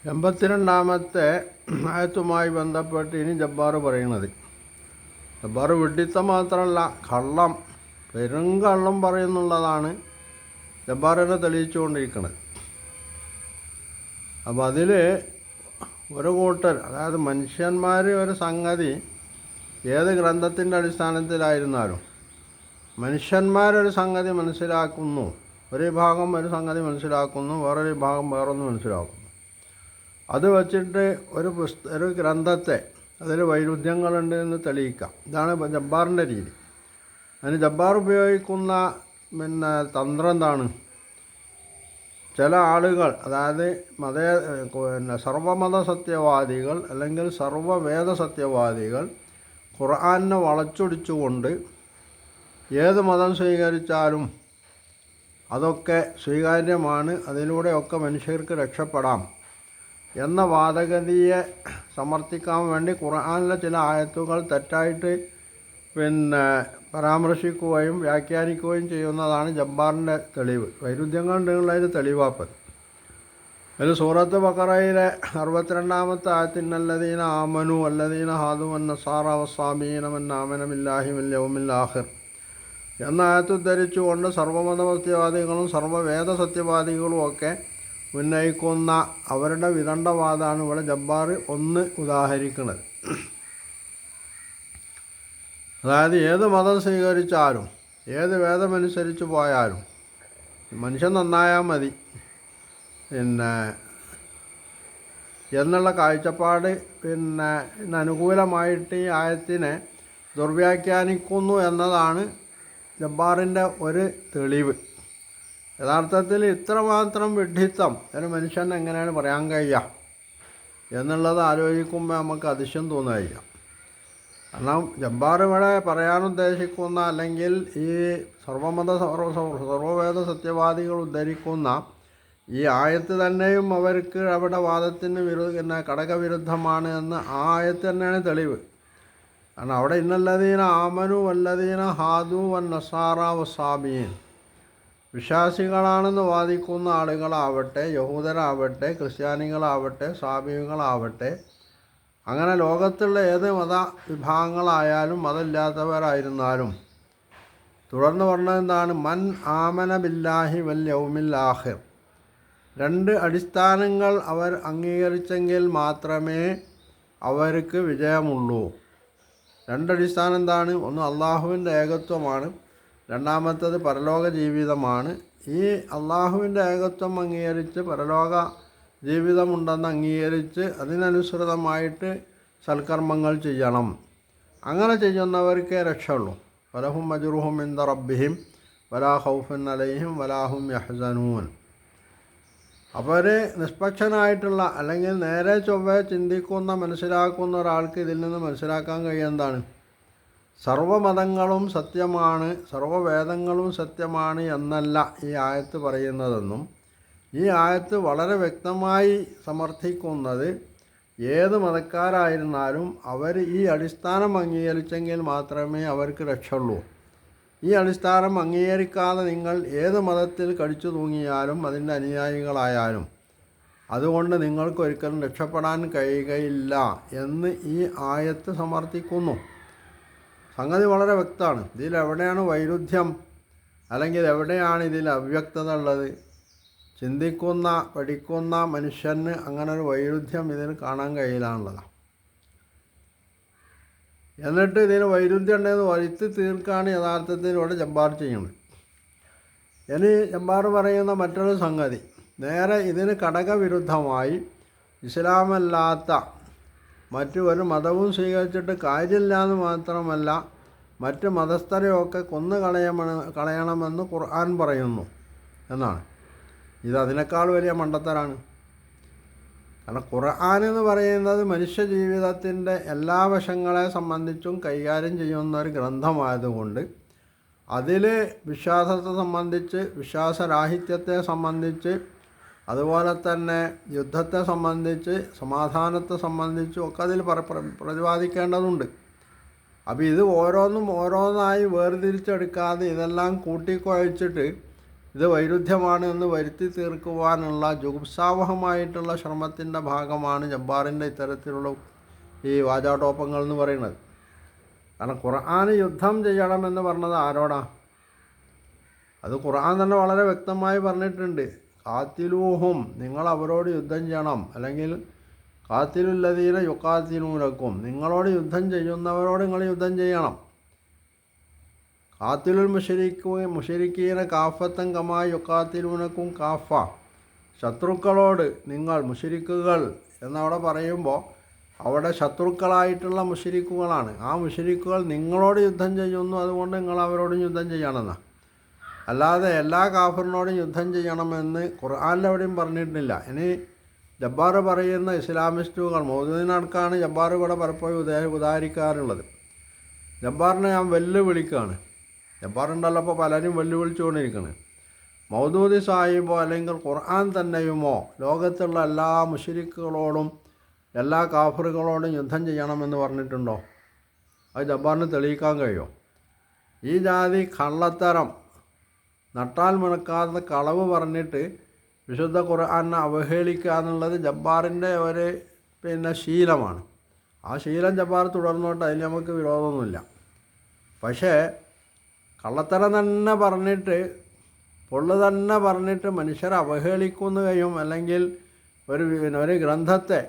82-ാമത്തെ ആയത്തുമായി ബന്ധപ്പെട്ട് ഇനി ജബ്ബാർ പറയുന്നത്, ജബ്ബാർ വിഡ്ഢിത്തം മാത്രമല്ല, കള്ളം, പെരുങ്കള്ളം പറയുന്നുള്ളതാണ് ജബ്ബാറിനെ തെളിയിച്ചുകൊണ്ടിരിക്കുന്നത്. അപ്പോൾ അതിൽ ഒരു കൂട്ടർ, അതായത് മനുഷ്യന്മാർ ഒരു സംഗതി ഏത് ഗ്രന്ഥത്തിൻ്റെ അടിസ്ഥാനത്തിലായിരുന്നാലും മനുഷ്യന്മാരൊരു സംഗതി മനസ്സിലാക്കുന്നു, ഒരു വിഭാഗം ഒരു സംഗതി മനസ്സിലാക്കുന്നു, വേറൊരു വിഭാഗം വേറൊന്ന് മനസ്സിലാക്കുന്നു. അത് വച്ചിട്ട് ഒരു ഗ്രന്ഥത്തെ അതിൽ വൈരുദ്ധ്യങ്ങളുണ്ട് എന്ന് തെളിയിക്കാം. ഇതാണ് ജബ്ബാറിൻ്റെ രീതി. അതിന് ജബ്ബാർ ഉപയോഗിക്കുന്ന തന്ത്രം എന്താണ്? ചില ആളുകൾ, അതായത് സർവമത സത്യവാദികൾ അല്ലെങ്കിൽ സർവവേദ സത്യവാദികൾ ഖുർആനെ വളച്ചൊടിച്ചുകൊണ്ട് ഏത് മതം സ്വീകരിച്ചാലും അതൊക്കെ സ്വീകാര്യമാണ്, അതിലൂടെയൊക്കെ മനുഷ്യർക്ക് രക്ഷപ്പെടാം എന്ന വാദഗതിയെ സമർത്ഥിക്കാൻ വേണ്ടി ഖുർആനിലെ ചില ആയത്തുകൾ തെറ്റായിട്ട് പരാമർശിക്കുകയും വ്യാഖ്യാനിക്കുകയും ചെയ്യുന്നതാണ് ജബ്ബാറിൻ്റെ തെളിവ്. വൈരുദ്ധ്യങ്ങളുള്ളതിന് തെളിവാപ്പത്. അതിൽ സൂറത്ത് ബഖറയിലെ 62-ാമത്തെ ആയത്തിനല്ലദീന ആമനു അല്ലദീന ഹാദു വന്നസാറ വസ്സാബീന മൻ ആമന ബില്ലാഹി വൽ യൗമിൽ ആഖിർ എന്ന ആയത്ത് ഉദ്ധരിച്ചുകൊണ്ട് സർവ്വമത സത്യവാദികളും സർവ്വവേദ സത്യവാദികളും ഒക്കെ ഉന്നയിക്കുന്ന അവരുടെ വിദണ്ഡവാദമാണ് ഇവിടെ ജബ്ബാർ ഒന്ന് ഉദാഹരിക്കുന്നത്. അതായത് ഏത് മതം സ്വീകരിച്ചാലും ഏത് വേദമനുസരിച്ച് പോയാലും മനുഷ്യൻ നന്നായാൽ മതി എന്നുള്ള കാഴ്ചപ്പാട് അനുകൂലമായിട്ട് ഈ ആയത്തിനെ ദുർവ്യാഖ്യാനിക്കുന്നു എന്നതാണ് ജബ്ബാറിൻ്റെ ഒരു തെളിവ്. യഥാർത്ഥത്തിൽ ഇത്രമാത്രം വിഡ്ഢിത്തം ഒരു മനുഷ്യൻ എങ്ങനെയാണ് പറയാൻ കഴിയുക എന്നുള്ളത് ആലോചിക്കുമ്പോൾ നമുക്ക് അതിശയം തോന്നുകയില്ല. കാരണം ജബ്ബാർ ഇവിടെ പറയാനുദ്ദേശിക്കുന്ന, അല്ലെങ്കിൽ ഈ സർവവേദ സത്യവാദികൾ ഉദ്ധരിക്കുന്ന ഈ ആയത്ത് തന്നെയും അവർക്ക് അവിടെ വാദത്തിന് ഘടകവിരുദ്ധമാണ് എന്ന് ആ ആയത്ത് തന്നെയാണ് തെളിവ്. കാരണം അവിടെ ഇന്നല്ലദീന ആമനു വല്ലദീന ഹാദു വന്നസാറ വസ്സാബീൻ, വിശ്വാസികളാണെന്ന് വാദിക്കുന്ന ആളുകളാവട്ടെ, യഹൂദരാവട്ടെ, ക്രിസ്ത്യാനികളാവട്ടെ, സാബികളാവട്ടെ, അങ്ങനെ ലോകത്തുള്ള ഏത് മത വിഭാഗങ്ങളായാലും മതമില്ലാത്തവരായിരുന്നാലും, തുടർന്ന് പറഞ്ഞത് എന്താണ്? മൻ ആമന ബില്ലാഹി വൽ യൗമിൽ ആഖിർ. രണ്ട് അടിസ്ഥാനങ്ങൾ അവർ അംഗീകരിച്ചെങ്കിൽ മാത്രമേ അവർക്ക് വിജയമുള്ളൂ. രണ്ടടിസ്ഥാനം എന്താണ്? ഒന്ന് അള്ളാഹുവിൻ്റെ ഏകത്വമാണ്, രണ്ടാമത്തേത് പരലോക ജീവിതമാണ്. ഈ അള്ളാഹുവിൻ്റെ ഏകത്വം അംഗീകരിച്ച് പരലോക ജീവിതമുണ്ടെന്ന് അംഗീകരിച്ച് അതിനനുസൃതമായിട്ട് സൽക്കർമ്മങ്ങൾ ചെയ്യണം. അങ്ങനെ ചെയ്യുന്നവർക്കേ രക്ഷയുള്ളൂ. വലഹും അജ്റുഹും ഇൻദ റബ്ബിഹിം വലാ ഖൗഫുൻ അലൈഹിം വലാ ഹും യഹ്സനൂൻ. അപ്പോൾ ഒരു നിഷ്പക്ഷനായിട്ടുള്ള, അല്ലെങ്കിൽ നേരെ ചൊവ്വേ ചിന്തിക്കുന്ന, മനസ്സിലാക്കുന്ന ഒരാൾക്ക് ഇതിൽ നിന്ന് മനസ്സിലാക്കാൻ കഴിയുന്നതാണ്, സർവ്വമതങ്ങളും സത്യമാണ്, സർവ്വവേദങ്ങളും സത്യമാണ് എന്നല്ല ഈ ആയത്ത് പറയുന്നതെന്നും, ഈ ആയത്ത് വളരെ വ്യക്തമായി സമർത്ഥിക്കുന്നത് ഏത് മതക്കാരായിരുന്നാലും അവർ ഈ അടിസ്ഥാനം അംഗീകരിച്ചെങ്കിൽ മാത്രമേ അവർക്ക് രക്ഷയുള്ളൂ. ഈ അടിസ്ഥാനം അംഗീകരിക്കാതെ നിങ്ങൾ ഏത് മതത്തിൽ കടിച്ചു തൂങ്ങിയാലും അതിൻ്റെ അനുയായികളായാലും അതുകൊണ്ട് നിങ്ങൾക്കൊരിക്കലും രക്ഷപ്പെടാൻ കഴിയുകയില്ല എന്ന് ഈ ആയത്ത് സമർത്ഥിക്കുന്നു. സംഗതി വളരെ വ്യക്തമാണ്. ഇതിലെവിടെയാണ് വൈരുദ്ധ്യം, അല്ലെങ്കിൽ എവിടെയാണ് ഇതിൽ അവ്യക്തത ഉള്ളത്? ചിന്തിക്കുന്ന, പഠിക്കുന്ന മനുഷ്യന് അങ്ങനെ ഒരു വൈരുദ്ധ്യം ഇതിൽ കാണാൻ കഴിയില്ലാന്നുള്ളതാണ്. എന്നിട്ട് ഇതിന് വൈരുദ്ധ്യം ഉണ്ടെന്ന് വരുത്തി തീർക്കാണ് യഥാർത്ഥത്തിൽ ഇവിടെ ജബ്ബാർ ചെയ്യുന്നത്. ഇനി ജബ്ബാർ പറയുന്ന മറ്റൊരു സംഗതി, നേരെ ഇതിന് ഘടകവിരുദ്ധമായി ഇസ്ലാമല്ലാത്ത മറ്റു ഒരു മതവും സ്വീകരിച്ചിട്ട് കാര്യമില്ല എന്ന് മാത്രമല്ല, മറ്റ് മതസ്ഥരെയൊക്കെ കളയണമെന്ന് ഖുർആൻ പറയുന്നു എന്നാണ്. ഇത് അതിനേക്കാൾ വലിയ മണ്ടത്തരാണ്. കാരണം ഖുർആൻ എന്ന് പറയുന്നത് മനുഷ്യ ജീവിതത്തിൻ്റെ എല്ലാ വശങ്ങളെ സംബന്ധിച്ചും കൈകാര്യം ചെയ്യുന്ന ഒരു ഗ്രന്ഥമായതുകൊണ്ട് അതിൽ വിശ്വാസത്തെ സംബന്ധിച്ച്, വിശ്വാസരാഹിത്യത്തെ സംബന്ധിച്ച്, അതുപോലെ തന്നെ യുദ്ധത്തെ സംബന്ധിച്ച്, സമാധാനത്തെ സംബന്ധിച്ചും ഒക്കെ അതിൽ പ്രതിപാദിക്കേണ്ടതുണ്ട്. അപ്പോൾ ഇത് ഓരോന്നായി വേർതിരിച്ചെടുക്കാതെ ഇതെല്ലാം കൂട്ടിക്കുഴച്ചിട്ട് ഇത് വൈരുദ്ധ്യമാണ് എന്ന് വരുത്തി തീർക്കുവാനുള്ള ജുഗുപ്സാവഹമായിട്ടുള്ള ശ്രമത്തിൻ്റെ ഭാഗമാണ് ജബ്ബാറിൻ്റെ ഇത്തരത്തിലുള്ള ഈ വാചാടോപ്പങ്ങൾ എന്ന് പറയുന്നത്. കാരണം ഖുർആന് യുദ്ധം ചെയ്യണമെന്ന് പറഞ്ഞത് ആരോടാ? അത് ഖുർആൻ തന്നെ വളരെ വ്യക്തമായി പറഞ്ഞിട്ടുണ്ട്. കാത്തിലൂഹും, നിങ്ങൾ അവരോട് യുദ്ധം ചെയ്യണം. അല്ലെങ്കിൽ കാത്തിലുല്ലദീന യുക്കാത്തിലൂനക്കും, നിങ്ങളോട് യുദ്ധം ചെയ്യുന്നവരോട് നിങ്ങൾ യുദ്ധം ചെയ്യണം. കാത്തിലുൽ മുശരിക്കീന കാഫത്തൻ കമാ യുക്കാത്തിലൂനക്കും കാഫ, ശത്രുക്കളോട് നിങ്ങൾ, മുശരിക്കുകൾ എന്നവിടെ പറയുമ്പോൾ അവിടെ ശത്രുക്കളായിട്ടുള്ള മുശരിക്കുകളാണ്. ആ മുശരിക്കുകൾ നിങ്ങളോട് യുദ്ധം ചെയ്യുന്നു, അതുകൊണ്ട് നിങ്ങൾ അവരോടും യുദ്ധം ചെയ്യണമെന്നാണ്. അല്ലാതെ എല്ലാ കാഫറിനോടും യുദ്ധം ചെയ്യണമെന്ന് ഖുർആനിലെവിടെയും പറഞ്ഞിട്ടില്ല. ഇനി ജബ്ബാർ പറയുന്ന ഇസ്ലാമിസ്റ്റുകൾ, മൗദൂദിനടക്കാണ് ജബ്ബാർ ഇവിടെ പലപ്പോഴും ഉദാഹരിക്കാറുള്ളത്. ജബ്ബാറിനെ ഞാൻ വെല്ലുവിളിക്കുകയാണ്. ജബ്ബാറുണ്ടല്ലോ ഇപ്പോൾ പലരും വെല്ലുവിളിച്ചുകൊണ്ടിരിക്കുന്നത്. മൗദൂദി സാഹിബോ അല്ലെങ്കിൽ ഖുർആൻ തന്നെയുമോ ലോകത്തുള്ള എല്ലാ മുശ്രിക്കുകളോടും എല്ലാ കാഫറുകളോടും യുദ്ധം ചെയ്യണമെന്ന് പറഞ്ഞിട്ടുണ്ടോ? അത് ജബ്ബാറിന് തെളിയിക്കാൻ കഴിയുമോ? ഈ ജാതി കള്ളത്തരം, നട്ടാൽ മുണക്കാത്ത കളവ് പറഞ്ഞിട്ട് വിശുദ്ധ ഖുർആനെ അവഹേളിക്കുക എന്നുള്ളത് ജബ്ബാറിൻ്റെ ഒരു ശീലമാണ്. ആ ശീലം ജബ്ബാർ തുടർന്നോട്ട് അതിൽ നമുക്ക് വിരോധമൊന്നുമില്ല. പക്ഷേ കള്ളത്തരം തന്നെ പറഞ്ഞിട്ട്, പൊള്ളു തന്നെ പറഞ്ഞിട്ട് മനുഷ്യരെ അവഹേളിക്കുകയും അല്ലെങ്കിൽ ഒരു ഗ്രന്ഥത്തെ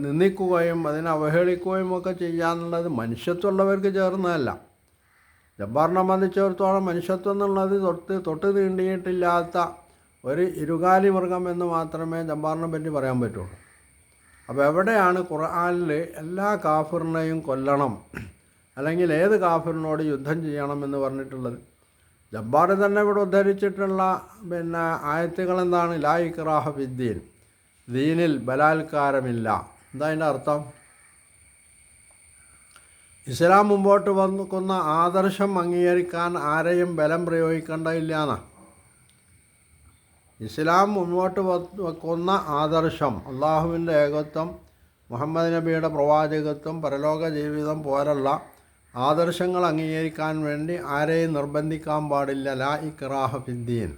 നിന്ദിക്കുകയും അതിനെ അവഹേളിക്കുകയും ഒക്കെ ചെയ്യാന്നുള്ളത് മനുഷ്യത്വമുള്ളവർക്ക് ചേർന്നതല്ല. ജബ്ബാറിനെ സംബന്ധിച്ചിടത്തോളം മനുഷ്യത്വം എന്നുള്ളത് തൊട്ട് തീണ്ടിയിട്ടില്ലാത്ത ഒരു ഇരുകാലി മൃഗം എന്ന് മാത്രമേ ജബ്ബാറിനെ പറ്റി പറയാൻ പറ്റുള്ളൂ. അപ്പോൾ എവിടെയാണ് ഖുർആനിൽ എല്ലാ കാഫിറിനെയും കൊല്ലണം അല്ലെങ്കിൽ ഏത് കാഫിറിനോട് യുദ്ധം ചെയ്യണം എന്ന് പറഞ്ഞിട്ടുള്ളത്? ജബ്ബാർ തന്നെ ഇവിടെ ഉദ്ധരിച്ചിട്ടുള്ള ആയത്തുകൾ എന്താണ്? ലാ ഇക്റാഹ ഫിദ്ദീൻ, ദീനിൽ ബലാത്കാരമില്ല. എന്താ അതിൻ്റെ അർത്ഥം? ഇസ്ലാം മുമ്പോട്ട് വന്നിക്കുന്ന ആദർശം അംഗീകരിക്കാൻ ആരെയും ബലം പ്രയോഗിക്കേണ്ടതില്ലാന്നാ. ഇസ്ലാം മുമ്പോട്ട് വെക്കുന്ന ആദർശം, അള്ളാഹുവിൻ്റെ ഏകത്വം, മുഹമ്മദ് നബിയുടെ പ്രവാചകത്വം, പരലോക ജീവിതം പോലുള്ള ആദർശങ്ങൾ അംഗീകരിക്കാൻ വേണ്ടി ആരെയും നിർബന്ധിക്കാൻ പാടില്ല. ലാ ഇക്റാഹ ഫിദ്ദീൻ.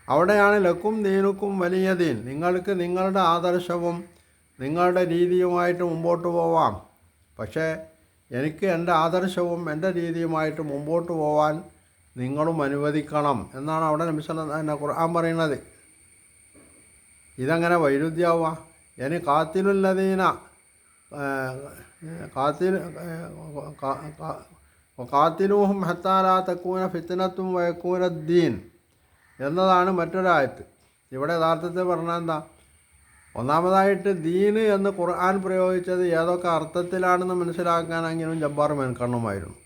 അവിടെയാണ് ലക്കും ദീനുക്കും വലിയ ദീൻ, നിങ്ങൾക്ക് നിങ്ങളുടെ ആദർശവും നിങ്ങളുടെ രീതിയുമായിട്ട് മുമ്പോട്ട് പോവാം. പക്ഷേ എനിക്ക് എൻ്റെ ആദർശവും എൻ്റെ രീതിയുമായിട്ട് മുമ്പോട്ട് പോവാൻ നിങ്ങളും അനുവദിക്കണം എന്നാണ് അവിടെ നബി സല്ലല്ലാഹു ഖുർആൻ പറയുന്നത്. ഇതെങ്ങനെ വൈരുദ്ധ്യമാവുക? ഇനി കാത്തിലൂഹും ഹത്താ ലാ തകൂന ഫിത്നത്തും വയകൂന ദീൻ എന്നതാണ് മറ്റൊരായത്ത്. ഇവിടെ യഥാർത്ഥത്തിൽ പറഞ്ഞാൽ എന്താ? ഒന്നാമതായിട്ട് ദീന് എന്ന് ഖുർആൻ പ്രയോഗിച്ചത് ഏതൊക്കെ അർത്ഥത്തിലാണെന്ന് മനസ്സിലാക്കാനെങ്കിലും ജബ്ബാർ മെൻകണ്ണുമായിരുന്നു.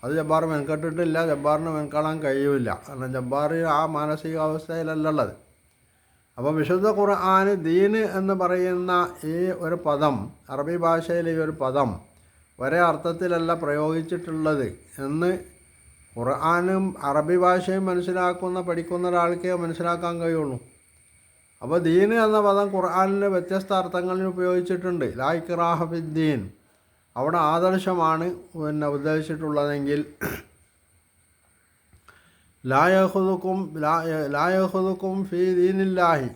അത് ജബ്ബാർ മെൻകെട്ടിട്ടില്ല, ജബ്ബാറിന് മെൻകാണാൻ കഴിയില്ല. കാരണം ജബ്ബാർ ആ മാനസികാവസ്ഥയിലല്ലുള്ളത്. അപ്പോൾ വിശുദ്ധ ഖുർആന് ദീന് എന്ന് പറയുന്ന ഈ ഒരു പദം, അറബി ഭാഷയിലെ ഈ ഒരു പദം ഒരേ അർത്ഥത്തിലല്ല പ്രയോഗിച്ചിട്ടുള്ളത് എന്ന് ഖുർആനും അറബി ഭാഷയും പഠിക്കുന്ന ഒരാൾക്കേ മനസ്സിലാക്കാൻ കഴിയുള്ളൂ. അപ്പോൾ ദീന് എന്ന പദം ഖുർആനിൽ വ്യത്യസ്ത അർത്ഥങ്ങളിൽ ഉപയോഗിച്ചിട്ടുണ്ട്. ലാ ഇക്റാഹ ഫിദ്ദീൻ, അവിടെ ആദർശമാണ് ഉദ്ദേശിച്ചിട്ടുള്ളതെങ്കിൽ ലാ യഖുദുക്കും ഫീ ദീനില്ലാഹി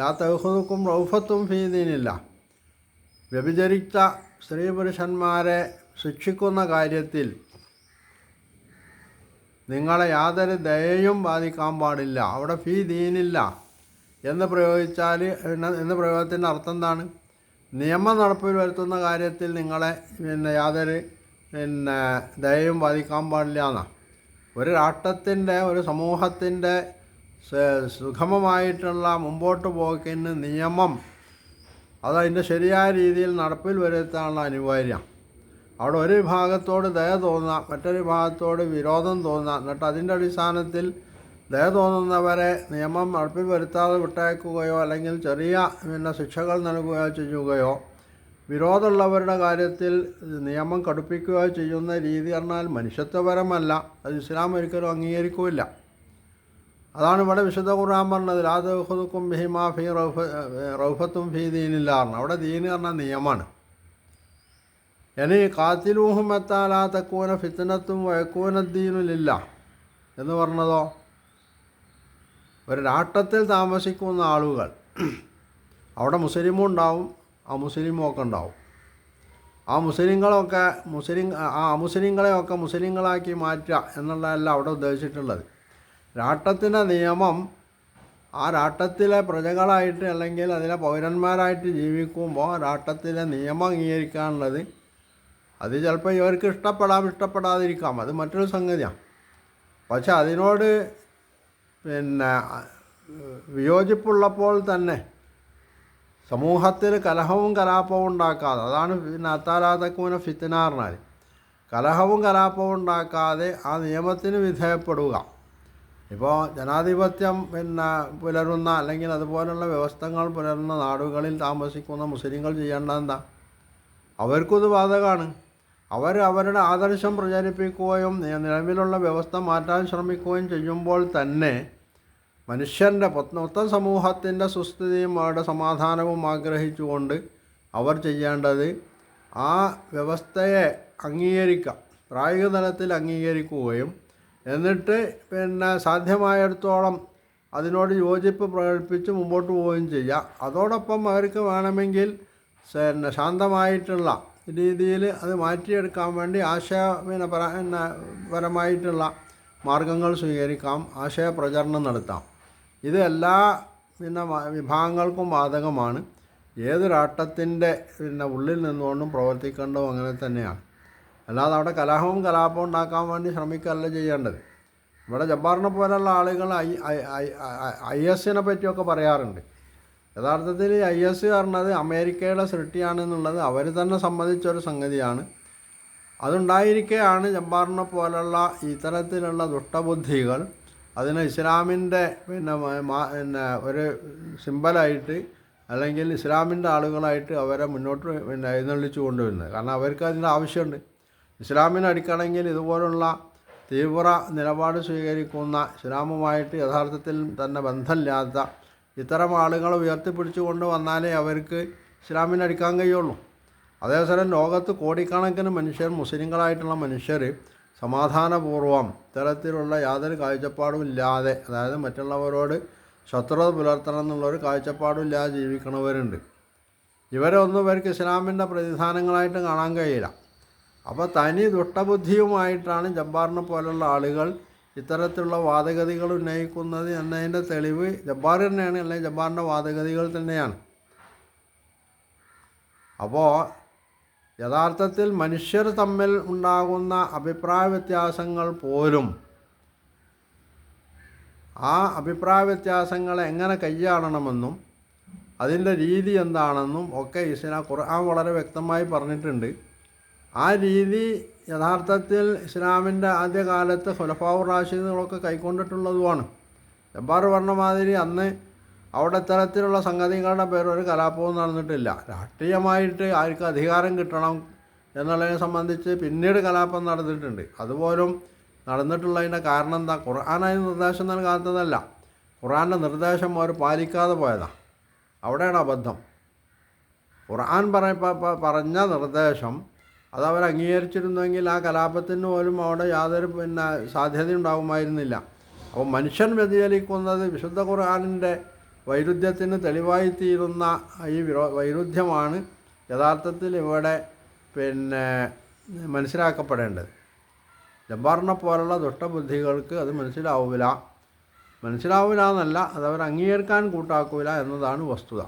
ലാ തഖുദുക്കും റൗഫത്തും ഫീ ദീനില്ലാ, വ്യഭിചരിച്ച സ്ത്രീ പുരുഷന്മാരെ ശിക്ഷിക്കുന്ന കാര്യത്തിൽ നിങ്ങളെ യാതൊരു ദയയും ബാധിക്കാൻ പാടില്ല. അവിടെ ഫീ ദീനില്ല എന്ന് പ്രയോഗിച്ചാൽ പ്രയോഗത്തിൻ്റെ അർത്ഥം എന്താണ്? നിയമം നടപ്പിൽ വരുത്തുന്ന കാര്യത്തിൽ നിങ്ങളെ യാതൊരു ദയയും ബാധിക്കാൻ പാടില്ല എന്നാണ്. ഒരു രാഷ്ട്രത്തിൻ്റെ, ഒരു സമൂഹത്തിൻ്റെ സുഗമമായിട്ടുള്ള മുമ്പോട്ട് പോക്കിന് നിയമം അതതിൻ്റെ ശരിയായ രീതിയിൽ നടപ്പിൽ വരുത്താനുള്ള അനിവാര്യം. അവിടെ ഒരു വിഭാഗത്തോട് ദയ തോന്നുക, മറ്റൊരു വിഭാഗത്തോട് വിരോധം തോന്നുക, എന്നിട്ട് അതിൻ്റെ അടിസ്ഥാനത്തിൽ ദയ തോന്നുന്നവരെ നിയമം നടപ്പിൽ വരുത്താതെ വിട്ടയക്കുകയോ അല്ലെങ്കിൽ ചെറിയ ശിക്ഷകൾ നൽകുകയോ ചെയ്യുകയോ, വിരോധമുള്ളവരുടെ കാര്യത്തിൽ നിയമം കടുപ്പിക്കുകയോ ചെയ്യുന്ന രീതി പറഞ്ഞാൽ മനുഷ്യത്വപരമല്ല. അത് ഇസ്ലാം ഒരിക്കലും അംഗീകരിക്കില്ല. അതാണ് ഇവിടെ വിശുദ്ധ ഖുർആൻ പറഞ്ഞത് ലാ തഖുദുക്കും ബിഹിമാ ഫീ റൗഫത്തും ഫീ ദീനില്ലാ. അവിടെ ദീന് പറഞ്ഞാൽ നിയമമാണ്. ഇനി കാത്തിലൂഹും ഹത്താ ലാ തകൂന ഫിത്നത്തും വയകൂന ദീനു ലില്ലാഹ്, എന്ന് പറഞ്ഞതോ ഒരു രാഷ്ട്രത്തിൽ താമസിക്കുന്ന ആളുകൾ, അവിടെ മുസ്ലിമും ഉണ്ടാവും അമുസ്ലിമും ഒക്കെ ഉണ്ടാവും. ആ അമുസ്ലിങ്ങളെയൊക്കെ മുസ്ലിങ്ങളാക്കി മാറ്റുക എന്നുള്ളതല്ല അവിടെ ഉദ്ദേശിച്ചിട്ടുള്ളത്. രാഷ്ട്രത്തിൻ്റെ നിയമം ആ രാഷ്ട്രത്തിലെ പ്രജകളായിട്ട് അല്ലെങ്കിൽ അതിലെ പൗരന്മാരായിട്ട് ജീവിക്കുമ്പോൾ രാഷ്ട്രത്തിലെ നിയമം അംഗീകരിക്കാനുള്ളത് അത് ചിലപ്പോൾ ഇവർക്ക് ഇഷ്ടപ്പെടാതിരിക്കാം, അത് മറ്റൊരു സംഗതിയാണ്. പക്ഷെ അതിനോട് വിയോജിപ്പുള്ളപ്പോൾ തന്നെ സമൂഹത്തിൽ കലഹവും കലാപവും ഉണ്ടാക്കാതെ, അതാണ് അത്താലാതക്കൂന ഫിത്ന പറഞ്ഞാൽ, കലഹവും കലാപവും ഉണ്ടാക്കാതെ ആ നിയമത്തിന് വിധേയപ്പെടുക. ഇപ്പോൾ ജനാധിപത്യം പുലരുന്ന അല്ലെങ്കിൽ അതുപോലുള്ള വ്യവസ്ഥകൾ പുലരുന്ന നാടുകളിൽ താമസിക്കുന്ന മുസ്ലിങ്ങൾ ചെയ്യേണ്ടത് എന്താ? അവർക്കിത് ബാധകമാണ്. അവരുടെ ആദർശം പ്രചരിപ്പിക്കുകയും നിലവിലുള്ള വ്യവസ്ഥ മാറ്റാൻ ശ്രമിക്കുകയും ചെയ്യുമ്പോൾ തന്നെ മനുഷ്യൻ്റെ മൊത്തം സമൂഹത്തിൻ്റെ സുസ്ഥിതിയും അവരുടെ സമാധാനവും ആഗ്രഹിച്ചുകൊണ്ട് അവർ ചെയ്യേണ്ടത് ആ വ്യവസ്ഥയെ അംഗീകരിക്കുക, പ്രായോഗിക തലത്തിൽ അംഗീകരിക്കുകയും എന്നിട്ട് സാധ്യമായിടത്തോളം അതിനോട് യോജിപ്പ് പ്രകടിപ്പിച്ച് മുമ്പോട്ട് പോവുകയും ചെയ്യുക. അതോടൊപ്പം അവർക്ക് വേണമെങ്കിൽ ശാന്തമായിട്ടുള്ള രീതിയിൽ അത് മാറ്റിയെടുക്കാൻ വേണ്ടി പരമായിട്ടുള്ള മാർഗങ്ങൾ സ്വീകരിക്കാം, ആശയപ്രചരണം നടത്താം. ഇത് എല്ലാ വിഭാഗങ്ങൾക്കും ബാധകമാണ്. ഏത് രാഷ്ട്രത്തിൻ്റെ ഉള്ളിൽ നിന്നുകൊണ്ടും പ്രവർത്തിക്കേണ്ടതും അങ്ങനെ തന്നെയാണ്. അല്ലാതെ അവിടെ കലഹവും കലാപവും ഉണ്ടാക്കാൻ വേണ്ടി ശ്രമിക്കുകയല്ല ചെയ്യേണ്ടത്. ഇവിടെ ജബ്ബാറിനെ പോലുള്ള ആളുകൾ IS പറ്റിയൊക്കെ പറയാറുണ്ട്. യഥാർത്ഥത്തിൽ IS പറഞ്ഞത് അമേരിക്കയുടെ സൃഷ്ടിയാണെന്നുള്ളത് അവർ തന്നെ സമ്മതിച്ചൊരു സംഗതിയാണ്. അതുണ്ടായിരിക്കെയാണ് ജബ്ബാറിനെ പോലുള്ള ഇത്തരത്തിലുള്ള ദുഷ്ടബുദ്ധികൾ അതിനെ ഇസ്ലാമിൻ്റെ ഒരു സിമ്പലായിട്ട് അല്ലെങ്കിൽ ഇസ്ലാമിൻ്റെ ആളുകളായിട്ട് അവരെ മുന്നോട്ട് എഴുന്നള്ളിച്ചു കൊണ്ടുവരുന്നത്. കാരണം അവർക്ക് അതിൻ്റെ ആവശ്യമുണ്ട്. ഇസ്ലാമിനെ അടിക്കണമെങ്കിൽ ഇതുപോലുള്ള തീവ്ര നിലപാട് സ്വീകരിക്കുന്ന, ഇസ്ലാമുമായിട്ട് യഥാർത്ഥത്തിൽ തന്നെ ബന്ധമില്ലാത്ത ഇത്തരം ആളുകളെ ഉയർത്തിപ്പിടിച്ചു കൊണ്ട് വന്നാലേ അവർക്ക് ഇസ്ലാമിനെ അടിക്കാൻ കഴിയുള്ളൂ. അതേസമയം ലോകത്ത് കോടിക്കണക്കിന് മനുഷ്യർ, മുസ്ലിങ്ങളായിട്ടുള്ള മനുഷ്യർ സമാധാനപൂർവ്വം ഇത്തരത്തിലുള്ള യാതൊരു കാഴ്ചപ്പാടും ഇല്ലാതെ, അതായത് മറ്റുള്ളവരോട് ശത്രുത പുലർത്തണം എന്നുള്ളൊരു കാഴ്ചപ്പാടും ഇല്ലാതെ ജീവിക്കണവരുണ്ട്. ഇവരൊന്നും ഇവർക്ക് ഇസ്ലാമിൻ്റെ പ്രതിധാനങ്ങളായിട്ട് കാണാൻ കഴിയില്ല. അപ്പോൾ തനി ദുഷ്ടബുദ്ധിയുമായിട്ടാണ് ജബ്ബാറിനെ പോലുള്ള ആളുകൾ ഇത്തരത്തിലുള്ള വാദഗതികൾ ഉന്നയിക്കുന്നത് എന്നതിൻ്റെ തെളിവ് ജബ്ബാർ തന്നെയാണ്, അല്ലെങ്കിൽ ജബ്ബാറിൻ്റെ വാദഗതികൾ തന്നെയാണ്. അപ്പോൾ യഥാർത്ഥത്തിൽ മനുഷ്യർ തമ്മിൽ ഉണ്ടാകുന്ന അഭിപ്രായ വ്യത്യാസങ്ങൾ പോലും ആ അഭിപ്രായ വ്യത്യാസങ്ങളെ എങ്ങനെ കൈയാളണമെന്നും അതിൻ്റെ രീതി എന്താണെന്നും ഒക്കെ ഖുർആൻ വളരെ വ്യക്തമായി പറഞ്ഞിട്ടുണ്ട്. ആ രീതി യഥാർത്ഥത്തിൽ ഇസ്ലാമിൻ്റെ ആദ്യകാലത്ത് ഖുലഫാഉർ റാഷിദുകളൊക്കെ കൈക്കൊണ്ടിട്ടുള്ളതുമാണ്. ജബ്ബാർ പറഞ്ഞ മാതിരി അന്ന് അവിടെ ഇത്തരത്തിലുള്ള സംഗതികളുടെ പേര് ഒരു കലാപവും നടന്നിട്ടില്ല. രാഷ്ട്രീയമായിട്ട് ആർക്ക് അധികാരം കിട്ടണം എന്നുള്ളതിനെ സംബന്ധിച്ച് പിന്നീട് കലാപം നടന്നിട്ടുണ്ട്. അതുപോലും നടന്നിട്ടുള്ളതിൻ്റെ കാരണം എന്താ? ഖുർആൻ അതിന് നിർദ്ദേശം നൽകാത്തതല്ല, ഖുർആൻ്റെ നിർദ്ദേശം അവർ പാലിക്കാതെ പോയതാണ്. അവിടെയാണ് അബദ്ധം. ഖുർആൻ പറഞ്ഞ നിർദ്ദേശം അത് അവർ അംഗീകരിച്ചിരുന്നെങ്കിൽ ആ കലാപത്തിന് പോലും അവിടെ യാതൊരു സാധ്യതയുണ്ടാകുമായിരുന്നില്ല. അപ്പോൾ മനുഷ്യൻ വ്യതിചലിക്കുന്നത് വിശുദ്ധ ഖുർആനിൻ്റെ വൈരുദ്ധ്യത്തിന് തെളിവായിത്തീരുന്ന ഈ വൈരുദ്ധ്യമാണ് യഥാർത്ഥത്തിൽ ഇവിടെ മനസ്സിലാക്കപ്പെടേണ്ടത്. ജബ്ബാറിനെ പോലുള്ള ദുഷ്ടബുദ്ധികൾക്ക് അത് മനസ്സിലാവില്ല എന്നല്ല, അതവർ അംഗീകരിക്കാൻ കൂട്ടാക്കില്ല എന്നതാണ് വസ്തുത.